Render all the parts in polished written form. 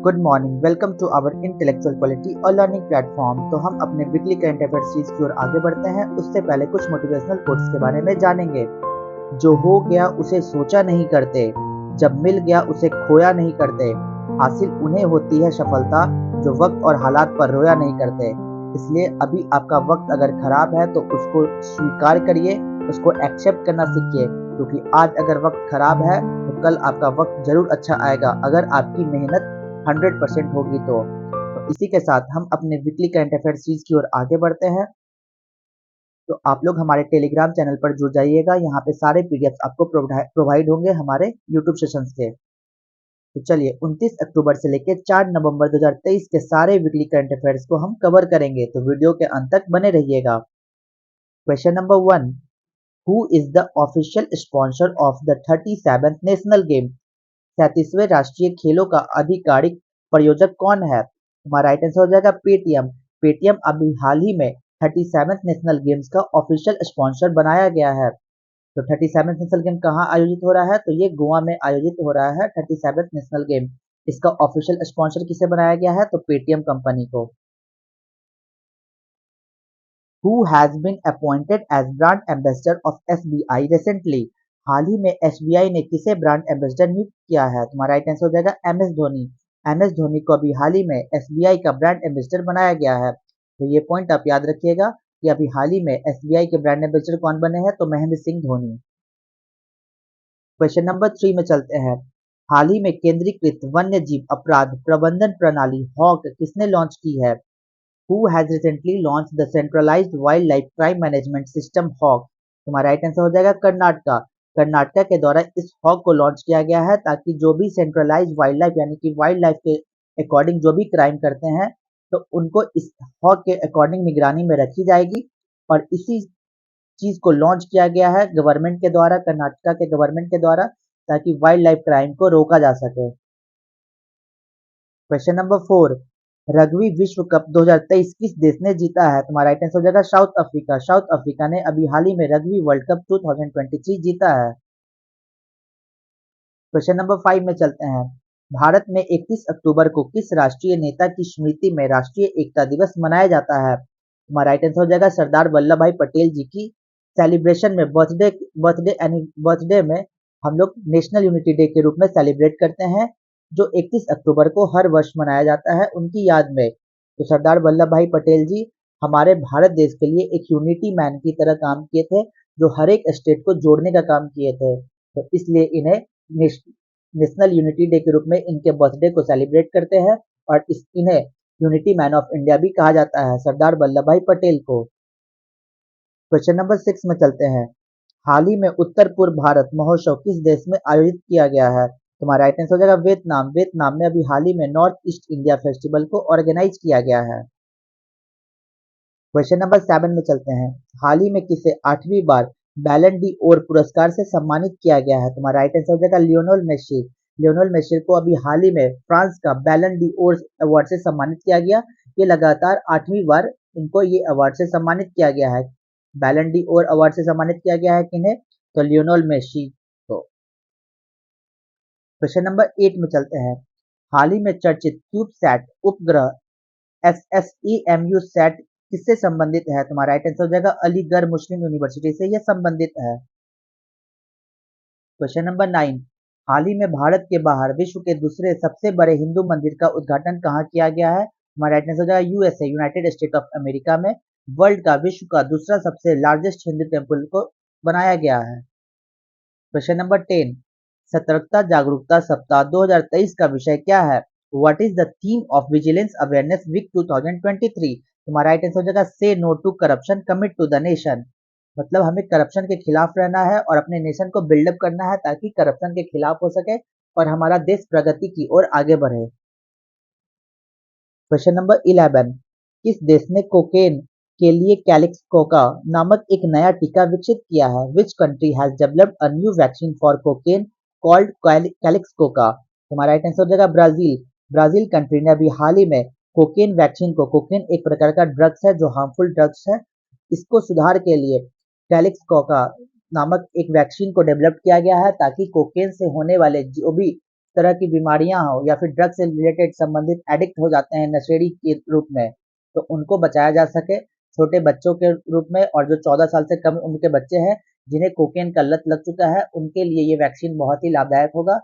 Good morning, welcome to our intellectual quality और learning platform. तो हम अपने वीकली करंट अफेयर सीरीज की ओर आगे बढ़ते हैं। उससे पहले कुछ मोटिवेशनल कोट्स के बारे में जानेंगे। जो हो गया उसे सोचा नहीं करते, जब मिल गया उसे खोया नहीं करते, हासिल उन्हें होती है सफलता जो वक्त और हालात पर रोया नहीं करते। इसलिए अभी आपका वक्त अगर खराब है तो उसको स्वीकार करिए, उसको एक्सेप्ट करना सीखिए, क्योंकि आज अगर वक्त खराब है तो कल आपका वक्त जरूर अच्छा आएगा अगर आपकी मेहनत 100% होगी तो इसी के साथ हम अपने वीकली करंट अफेयर सीरीज की ओर आगे बढ़ते हैं। तो आप लोग हमारे टेलीग्राम चैनल पर जुड़ जाइएगा, यहाँ पे सारे पीडीएफ आपको प्रोवाइड होंगे हमारे यूट्यूब सेशंस के। तो चलिए 29 अक्टूबर से लेकर 4 नवंबर 2023 के सारे वीकली करंट अफेयर्स को हम कवर करेंगे, तो वीडियो के अंत तक बने रहिएगा। Question number 1, who is the official sponsor of the 37th national game? 37वें राष्ट्रीय खेलों का आधिकारिक प्रायोजक कौन है? हमारा राइट आंसर हो जाएगा पेटीएम। पेटीएम अभी हाल ही में 37th नेशनल गेम्स का ऑफिशियल स्पॉन्सर बनाया गया है। तो 37th नेशनल गेम कहाँ आयोजित हो रहा है? तो ये गोवा में आयोजित हो रहा है 37th नेशनल गेम। इसका ऑफिशियल स्पॉन्सर किसे बनाया गया है? तो पेटीएम कंपनी को। Who has been appointed as brand ambassador of SBI recently? हाल ही में एसबीआई ने किसे ब्रांड एम्बेसडर नियुक्त किया है? तुम्हारा राइट आंसर हो जाएगा एमएस धोनी। एमएस धोनी को अभी हाल ही में एसबीआई का ब्रांड एम्बेसडर बनाया गया है। तो ये पॉइंट आप याद रखिएगा कि अभी हाल ही में एसबीआई के ब्रांड एम्बेसडर कौन बने हैं? तो महेंद्र सिंह धोनी। क्वेश्चन नंबर 3 में चलते हैं। हाल ही में केंद्रीकृत वन्य जीव अपराध प्रबंधन प्रणाली हॉक किसने लॉन्च की है? Who has recently launched the centralized wildlife crime management system HAWK? तुम्हारा राइट आंसर हो जाएगा कर्नाटका। कर्नाटका के द्वारा इस हॉक को लॉन्च किया गया है ताकि जो भी सेंट्रलाइज वाइल्ड लाइफ यानी कि वाइल्ड लाइफ के अकॉर्डिंग जो भी क्राइम करते हैं तो उनको इस हॉक के अकॉर्डिंग निगरानी में रखी जाएगी। और इसी चीज को लॉन्च किया गया है गवर्नमेंट के द्वारा, कर्नाटका के गवर्नमेंट के द्वारा, ताकि वाइल्ड लाइफ क्राइम को रोका जा सके। क्वेश्चन नंबर 4, रग्बी विश्व कप 2023 किस देश ने जीता है? तुम्हारा राइट आंसर हो जाएगा साउथ अफ्रीका। साउथ अफ्रीका ने अभी हाल ही में रग्बी वर्ल्ड कप 2023 जीता है। क्वेश्चन नंबर 5 में चलते हैं। भारत में 31 अक्टूबर को किस राष्ट्रीय नेता की स्मृति में राष्ट्रीय एकता दिवस मनाया जाता है? तुम्हारा राइट आंसर हो जाएगा सरदार वल्लभ भाई पटेल जी की सेलिब्रेशन में बर्थडे में हम लोग नेशनल यूनिटी डे के रूप में सेलिब्रेट करते हैं, जो 31 अक्टूबर को हर वर्ष मनाया जाता है उनकी याद में। तो सरदार वल्लभ भाई पटेल जी हमारे भारत देश के लिए एक यूनिटी मैन की तरह काम किए थे, जो हर एक स्टेट को जोड़ने का काम किए थे। तो इसलिए इन्हें नेशनल यूनिटी डे के रूप में इनके बर्थडे को सेलिब्रेट करते हैं और इन्हें यूनिटी मैन ऑफ इंडिया भी कहा जाता है, सरदार वल्लभ भाई पटेल को। क्वेश्चन नंबर 6 में चलते हैं। हाल ही में उत्तर पूर्व भारत महोत्सव किस देश में आयोजित किया गया है? तुम्हारा राइट आंसर हो जाएगा वियतनाम। वियतनाम में अभी हाल ही में नॉर्थ ईस्ट इंडिया फेस्टिवल को ऑर्गेनाइज किया गया है। क्वेश्चन नंबर 7 में चलते हैं। हाल ही में किसे 8वीं बार बैलन डी ओर पुरस्कार से सम्मानित किया गया है? तुम्हारा राइट आंसर हो जाएगा लियोनेल मेसी। लियोनेल मेसी को अभी हाल ही में फ्रांस का बैलन डी ओर अवार्ड से सम्मानित किया गया। ये लगातार 8वीं बार इनको ये अवार्ड से सम्मानित किया गया है। बैलन डी ओर अवार्ड से सम्मानित किया गया है किन्हें? तो लियोनेल मेसी को। क्वेश्चन नंबर 8 में चलते हैं। हाल ही में चर्चित क्यूबसैट उपग्रह SSEMU सैट किससे संबंधित है? तुम्हारा राइट आंसर हो जाएगा अलीगढ़ मुस्लिम यूनिवर्सिटी से यह संबंधित है। क्वेश्चन नंबर 9, हाल ही में भारत के बाहर विश्व के दूसरे सबसे बड़े हिंदू मंदिर का उद्घाटन कहाँ किया गया है? हमारा राइट आंसर हो जाएगा USA, United state of America में वर्ल्ड का विश्व का दूसरा सबसे लार्जेस्ट हिंदू टेम्पल को बनाया गया है। क्वेश्चन नंबर 10, सतर्कता जागरूकता सप्ताह 2023 का विषय क्या है? What is the theme of vigilance awareness week 2023? तुम्हारा राइट आंसर हो जाएगा say no to corruption, commit to the nation. मतलब हमें करप्शन के खिलाफ रहना है और अपने नेशन को बिल्डअप करना है ताकि करप्शन के खिलाफ हो सके और हमारा देश प्रगति की ओर आगे बढ़े। क्वेश्चन नंबर 11, किस देश ने कोकेन के लिए कैलिक्सकोका नामक एक नया टीका विकसित किया है? Which country has developed a new vaccine for cocaine called Calixcoca? तुम्हारा राइट आंसर हो जाएगा ब्राजील। ब्राजील कंट्री ने अभी हाल ही में कोकेन वैक्सीन को, कोकेन एक प्रकार का ड्रग्स है जो हार्मफुल ड्रग्स है, इसको सुधार के लिए कैलिक्सकोका नामक एक वैक्सीन को डेवलप किया गया है ताकि कोकेन से होने वाले जो भी तरह की बीमारियां हो या फिर ड्रग से रिलेटेड संबंधित एडिक्ट हो जाते हैं नशेड़ी के रूप में, तो उनको बचाया जा सके छोटे बच्चों के रूप में। और जो 14 साल से कम उम्र के बच्चे हैं जिन्हें कोकेन का लत लग चुका है, उनके लिए ये वैक्सीन बहुत ही लाभदायक होगा।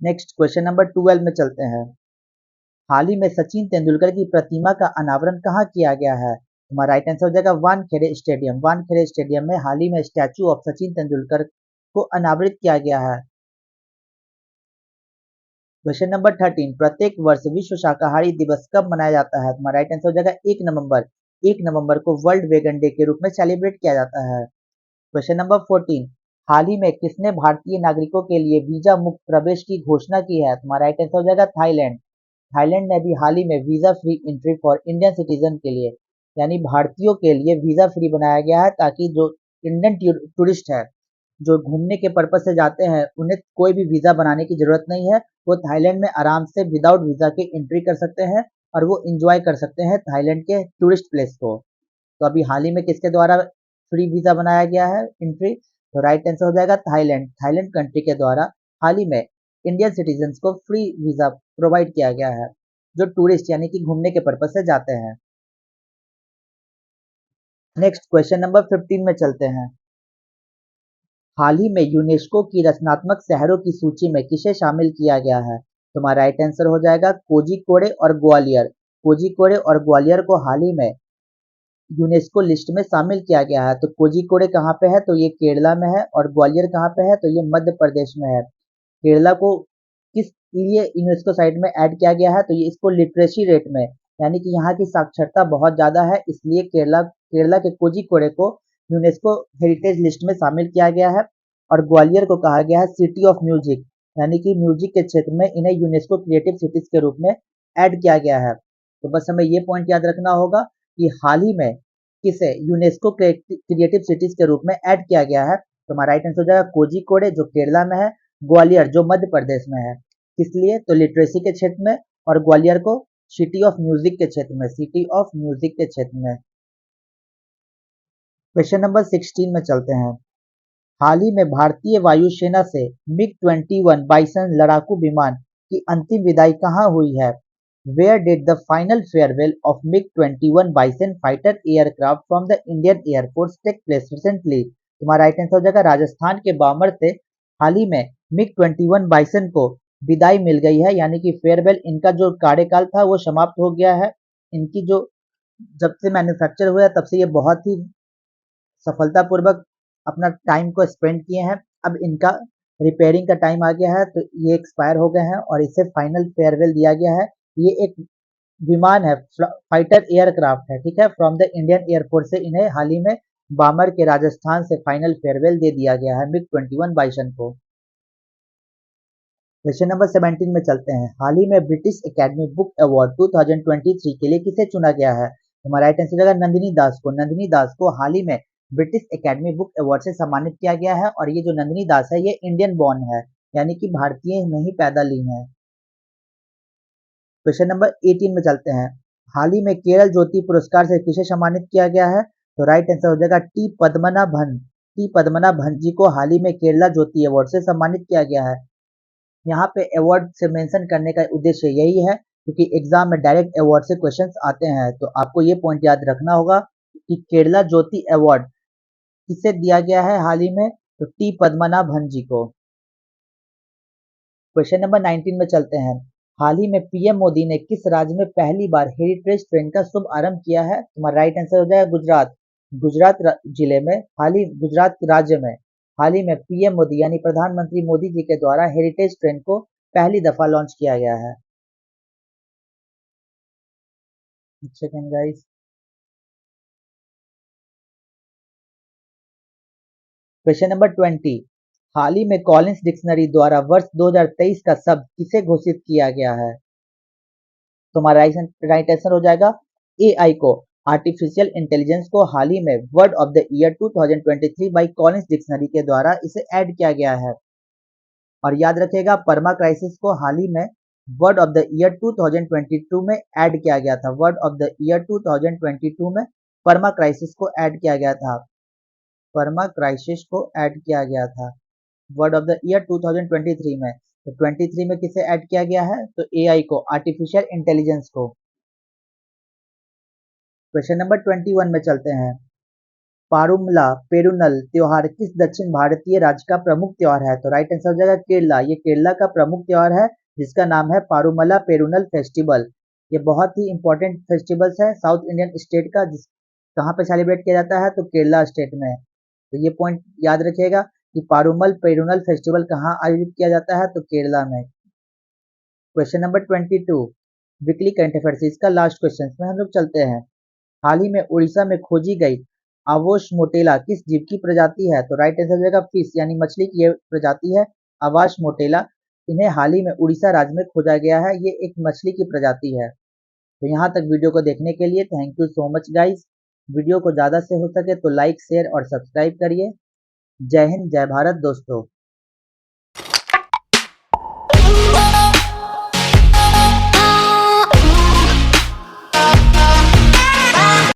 नेक्स्ट क्वेश्चन नंबर 12 में चलते हैं। हाल ही में सचिन तेंदुलकर की प्रतिमा का अनावरण कहाँ किया गया है? तुम्हारा राइट आंसर हो जाएगा वानखेड़े स्टेडियम। वानखेड़े स्टेडियम में हाल ही में स्टैचू ऑफ सचिन तेंदुलकर को अनावरित किया गया है। क्वेश्चन नंबर 13, प्रत्येक वर्ष विश्व शाकाहारी दिवस कब मनाया जाता है? तुम्हारा राइट आंसर हो जाएगा 1 नवंबर। 1 नवंबर को वर्ल्ड वेगन डे के रूप में सेलिब्रेट किया जाता है। क्वेश्चन नंबर 14, हाल ही में किसने भारतीय नागरिकों के लिए वीजा मुक्त प्रवेश की घोषणा की है? तुम्हारा राइट आंसर हो जाएगा थाईलैंड। थाईलैंड ने भी हाल ही में visa free entry for Indian citizen के लिए, यानी भारतीयों के लिए वीजा फ्री बनाया गया है, ताकि जो इंडियन टूरिस्ट है जो घूमने के पर्पज से जाते हैं उन्हें कोई भी वीजा बनाने की जरूरत नहीं है। वो थाईलैंड में आराम से विदाउट वीजा के एंट्री कर सकते हैं और वो इंजॉय कर सकते हैं थाईलैंड के टूरिस्ट प्लेस को। तो अभी हाल ही में किसके द्वारा फ्री वीजा बनाया गया है एंट्री? तो राइट आंसर हो जाएगा थाईलैंड। थाईलैंड कंट्री के द्वारा हाल ही में इंडियन सिटीजन्स को फ्री वीजा प्रोवाइड किया गया है जो टूरिस्ट यानी कि घूमने के पर्पज से जाते हैं। नेक्स्ट क्वेश्चन नंबर 15 में चलते हैं। हाल ही में यूनेस्को की रचनात्मक शहरों की सूची में किसे शामिल किया गया है? तुम्हारा राइट आंसर हो जाएगा कोझिकोडे और ग्वालियर। कोझिकोडे और ग्वालियर को हाल ही में यूनेस्को लिस्ट में शामिल किया गया है। तो कोझिकोडे कहाँ पे है? तो ये केरला में है। और ग्वालियर कहाँ पे है? तो ये मध्य प्रदेश में है। केरला को किस लिए यूनेस्को साइट में ऐड किया गया है? तो ये इसको लिटरेसी रेट में, यानी कि यहाँ की साक्षरता बहुत ज़्यादा है, इसलिए केरला केरला के कोझिकोडे को यूनेस्को हेरिटेज लिस्ट में शामिल किया गया है। और ग्वालियर को कहा गया है सिटी ऑफ म्यूजिक, यानी कि म्यूजिक के क्षेत्र में इन्हें यूनेस्को क्रिएटिव सिटीज के रूप में ऐड किया गया है। तो बस हमें ये पॉइंट याद रखना होगा कि हाल ही में किसे यूनेस्को क्रिएटिव सिटीज के रूप में ऐड किया गया है। तो हमारा राइट आंसर हो जाएगा कोझिकोडे जो केरला में है, ग्वालियर जो मध्य प्रदेश में है। किस लिए? तो लिटरेसी के क्षेत्र में, और ग्वालियर को सिटी ऑफ म्यूजिक के क्षेत्र में, सिटी ऑफ म्यूजिक के क्षेत्र में। क्वेश्चन नंबर 16 में चलते हैं। हाल ही में भारतीय वायुसेना से मिग-21 बाइसन लड़ाकू विमान की अंतिम विदाई कहाँ हुई है? Where did the final farewell of MiG Bison fighter aircraft from the Indian air force take place recently? तुम्हारा राइट आंसर हो जाएगा राजस्थान के बामर से हाल ही में मिग-21 बाइसन को विदाई मिल गई है, यानी कि फेयरवेल, इनका जो कार्यकाल था वो समाप्त हो गया है। इनकी जो जब से मैन्युफैक्चर हुआ है तब से ये बहुत ही सफलतापूर्वक अपना टाइम को स्पेंड किए हैं। अब इनका रिपेयरिंग का टाइम आ गया है, तो ये एक्सपायर हो गए हैं और इसे फाइनल फेयरवेल दिया गया है। ये एक विमान है, फाइटर एयरक्राफ्ट है, ठीक है, फ्रॉम द इंडियन एयरफोर्स से इन्हें हाल ही में बामर के राजस्थान से फाइनल फेयरवेल दे दिया गया है मिग-21 बाइसन को। क्वेश्चन नंबर 17 में चलते हैं। हाल ही में ब्रिटिश एकेडमी बुक अवार्ड 2023 के लिए किसे चुना गया है? हमारा राइट आंसर होगा नंदिनी दास को। नंदिनी दास को हाल ही में ब्रिटिश एकेडमी बुक अवार्ड से सम्मानित किया गया है। और ये जो नंदिनी दास है ये इंडियन बॉर्न है, यानी कि भारतीय में ही पैदा ली है। क्वेश्चन नंबर 18 में चलते हैं। हाल ही में केरल ज्योति पुरस्कार से किसे सम्मानित किया गया है? तो राइट आंसर हो जाएगा टी पद्मनाभन। टी पद्मनाभन जी को हाल ही में केरला ज्योति अवार्ड से सम्मानित किया गया है। यहाँ पे अवार्ड से मेंशन करने का उद्देश्य यही है क्योंकि एग्जाम में डायरेक्ट अवार्ड से क्वेश्चंस आते हैं, तो आपको ये पॉइंट याद रखना होगा कि केरला ज्योति अवार्ड किसे दिया गया है हाल ही में? तो टी पद्मनाभन जी को। क्वेश्चन नंबर 19 में चलते हैं। हाल ही में पीएम मोदी ने किस राज्य में पहली बार हेरिटेज ट्रेन का शुभ आरंभ किया है? तुम्हारा राइट आंसर हो जाएगा गुजरात। जिले में गुजरात राज्य में हाल ही में पीएम मोदी यानी प्रधानमंत्री मोदी जी के द्वारा हेरिटेज ट्रेन को पहली दफा लॉन्च किया गया है। Second guys. Question number 20। हाल ही में कॉलिंस डिक्शनरी द्वारा वर्ष 2023 का शब्द किसे घोषित किया गया है? तुम्हारा राइट आंसर हो जाएगा एआई को। आर्टिफिशियल इंटेलिजेंस को हाल ही में word of the year 2023 by Collins dictionary के द्वारा इसे ऐड किया गया है। और याद रखिएगा परमा क्राइसिस को हाल ही में वर्ड ऑफ द ईयर 2022 में ऐड किया गया था। वर्ड ऑफ द ईयर 2022 में परमा क्राइसिस को ऐड किया गया था। परमा क्राइसिस को ऐड किया गया था। वर्ड ऑफ द ईयर 2023 में। तो 23 में किसे ऐड किया गया है? तो एआई को, आर्टिफिशियल इंटेलिजेंस को। क्वेश्चन नंबर 21 में चलते हैं। पारुमला पेरुनल त्योहार किस दक्षिण भारतीय राज्य का प्रमुख त्योहार है? तो राइट आंसर हो जाएगा केरला। ये केरला का प्रमुख त्योहार है जिसका नाम है पारुमला पेरुनल फेस्टिवल। ये बहुत ही इंपॉर्टेंट फेस्टिवल्स है साउथ इंडियन स्टेट का, जिस कहाँ पे सेलिब्रेट किया जाता है? तो केरला स्टेट में। तो ये पॉइंट याद रखिएगा कि पारुमल पेरुनल फेस्टिवल कहाँ आयोजित किया जाता है? तो केरला में। Question number 22 weekly current affairs, इसका लास्ट क्वेश्चन में हम लोग चलते हैं। हाल ही में उड़ीसा में खोजी गई आवोस मोटेला किस जीव की प्रजाति है? तो राइट आंसर हो जाएगा फिश, यानी मछली की ये प्रजाति है आवास मोटेला। इन्हें हाल ही में उड़ीसा राज्य में खोजा गया है। ये एक मछली की प्रजाति है। तो यहाँ तक वीडियो को देखने के लिए thank you so much guys. Video को ज़्यादा से हो सके तो लाइक शेयर और सब्सक्राइब करिए। जय हिंद जय भारत दोस्तों।